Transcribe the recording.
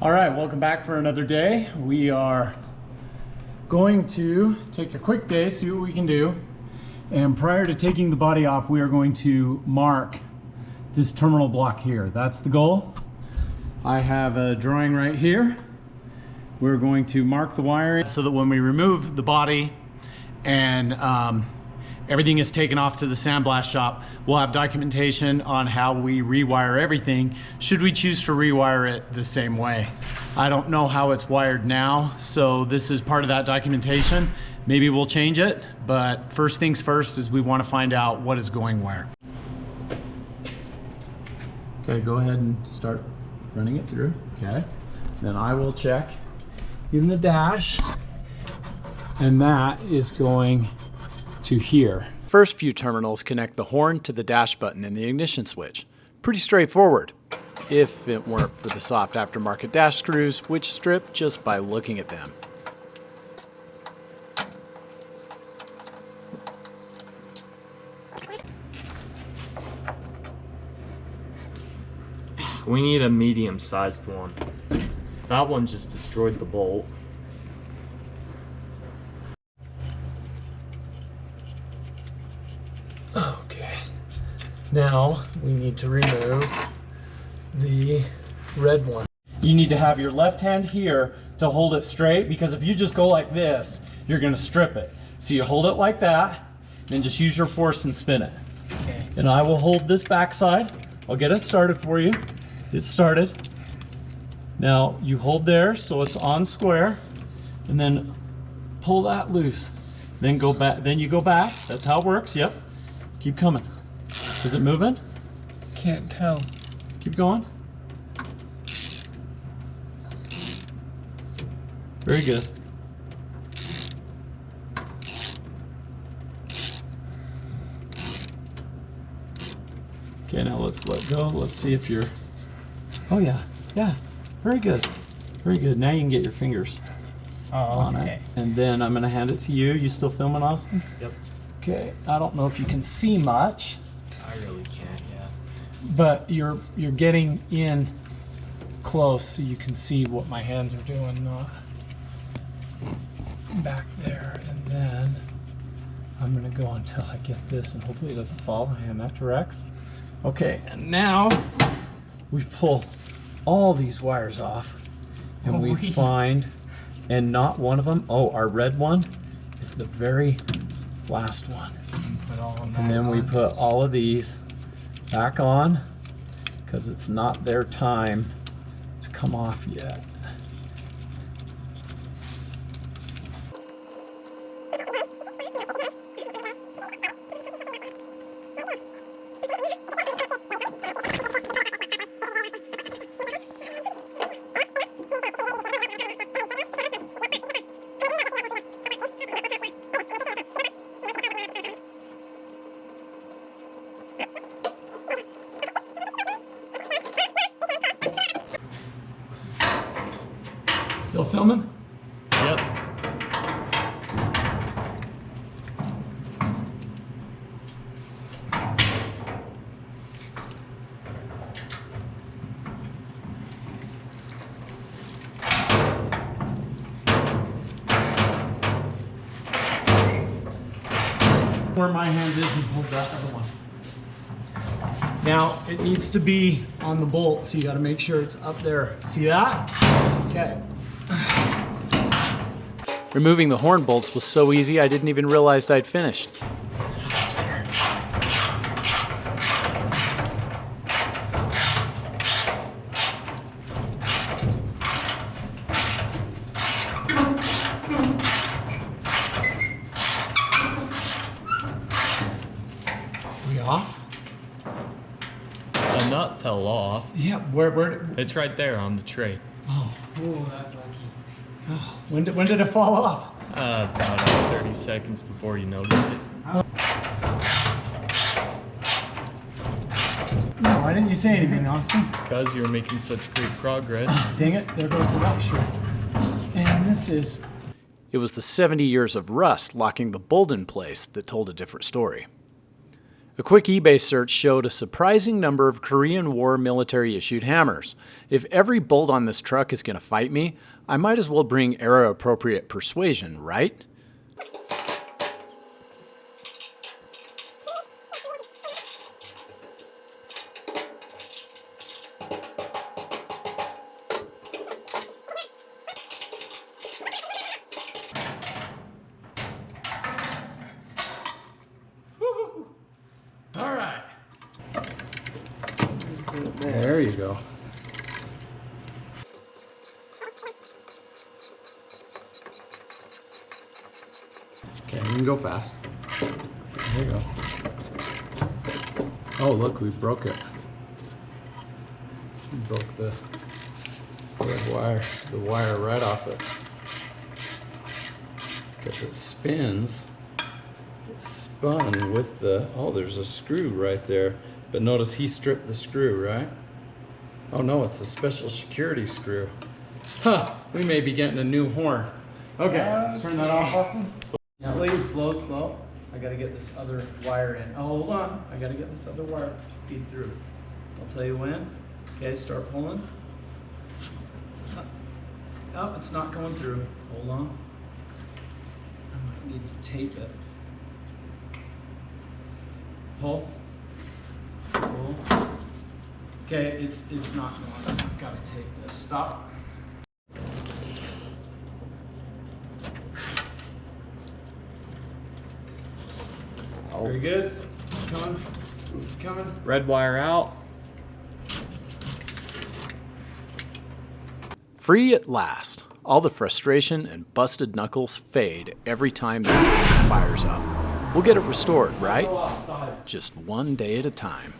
All right, welcome back for another day. We are going to take a quick day, see what we can do. And prior to taking the body off, we are going to mark this terminal block here. That's the goal. I have a drawing right here. We're going to mark the wiring so that when we remove the body and everything is taken off to the sandblast shop, we'll have documentation on how we rewire everything, should we choose to rewire it the same way. I don't know how it's wired now, so this is part of that documentation. Maybe we'll change it, but first things first is we want to find out what is going where. Okay, go ahead and start running it through. Okay, then I will check in the dash, and that is going to here. First few terminals connect the horn to the dash button and the ignition switch. Pretty straightforward, if it weren't for the soft aftermarket dash screws, which strip just by looking at them. We need a medium-sized one. That one just destroyed the bolt. Okay, now we need to remove the red one. You need to have your left hand here to hold it straight, because if you just go like this, you're gonna strip it. So you hold it like that, and just use your force and spin it. Okay. And I will hold this backside. I'll get it started for you. It's started. Now you hold there so it's on square, and then pull that loose. Then go back, then you go back. That's how it works, yep. Keep coming. Is it moving? Can't tell. Keep going. Very good. Okay, now let's let go. Let's see if you're... Oh yeah, yeah. Very good. Very good. Now you can get your fingers on it. And then I'm gonna hand it to you. You still filming, Austin? Yep. Okay, I don't know if you can see much. I really can't, yeah. But you're getting in close so you can see what my hands are doing, not back there. And then I'm gonna go until I get this, and hopefully it doesn't fall. I hand that to Rex. Okay, and now we pull all these wires off, and we find, and not one of them, oh, our red one is the very last one. And then we put all of these back on, because it's not their time to come off yet. Still filming? Yep. Where my hand is, and hold that other one. Now it needs to be on the bolt, so you got to make sure it's up there. See that? Okay. Removing the horn bolts was so easy I didn't even realize I'd finished. We off? A nut fell off. Yeah, where? It's right there on the tray. Oh, that's lucky. Oh, when did it fall off? About 30 seconds before you noticed it. Oh. No, why didn't you say anything, Austin? Because you were making such great progress. Dang it, there goes the white shirt. And this is... It was the 70 years of rust locking the bolt in place that told a different story. A quick eBay search showed a surprising number of Korean War military-issued hammers. If every bolt on this truck is going to fight me, I might as well bring era-appropriate persuasion, right? All right. There you go. Okay, you can go fast. There you go. Oh, look, we broke it. We broke the red wire right off it. Because it spins. It spun with the, oh, there's a screw right there. But notice he stripped the screw, right? Oh no, it's a special security screw. Huh, we may be getting a new horn. Okay, let's turn that off, Austin. Now, lean, slow. I gotta get this other wire in. Oh, hold on. I gotta get this other wire to feed through. I'll tell you when. Okay, start pulling. Oh, it's not going through. Hold on. I might need to tape it. Pull. Pull. Okay, it's not going. I've gotta tape this. Stop. Very good. Coming. Red wire out. Free at last. All the frustration and busted knuckles fade every time this thing fires up. We'll get it restored, right? Just one day at a time.